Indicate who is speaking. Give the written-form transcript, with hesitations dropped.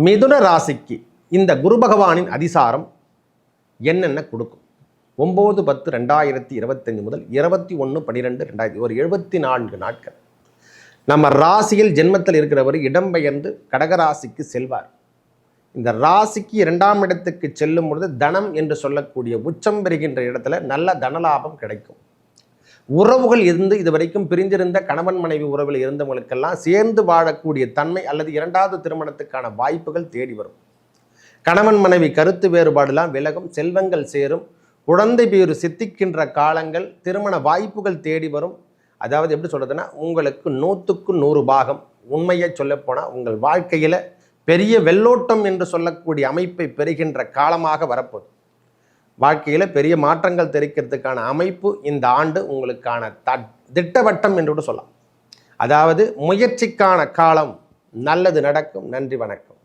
Speaker 1: மிதுன ராசிக்கு இந்த குரு பகவானின் அதிசாரம் என்னென்ன கொடுக்கும்? 9-10-2025 முதல் 21-12-2000 ஒரு 74 நாட்கள் நம்ம ராசியில் ஜென்மத்தில் இருக்கிறவர் இடம்பெயர்ந்து கடகராசிக்கு செல்வார். இந்த ராசிக்கு 2ஆம் இடத்துக்கு செல்லும் பொழுது தனம் என்று சொல்லக்கூடிய உச்சம் பெறுகின்ற இடத்துல நல்ல தனலாபம் கிடைக்கும். உறவுகள் இருந்து இதுவரைக்கும் பிரிந்திருந்த கணவன் மனைவி உறவில் இருந்தவங்களுக்கெல்லாம் சேர்ந்து வாழக்கூடிய தன்மை அல்லது 2வது திருமணத்துக்கான வாய்ப்புகள் தேடி வரும். கணவன் மனைவி கருத்து வேறுபாடுலாம் விலகும், செல்வங்கள் சேரும், குழந்தை பேரு சித்திக்கின்ற காலங்கள், திருமண வாய்ப்புகள் தேடி வரும். அதாவது எப்படி சொல்றதுன்னா, உங்களுக்கு 100க்கு 100 பாகம் உண்மையை சொல்லப்போனால் உங்கள் வாழ்க்கையில் பெரிய வெள்ளோட்டம் என்று சொல்லக்கூடிய அமைப்பை பெறுகின்ற காலமாக வரப்போகுது. வாழ்க்கையில் பெரிய மாற்றங்கள் தெரிவிக்கிறதுக்கான அமைப்பு இந்த ஆண்டு உங்களுக்கான திட்டவட்டம் என்று கூட சொல்லலாம். அதாவது முயற்சிக்கான காலம், நல்லது நடக்கும். நன்றி, வணக்கம்.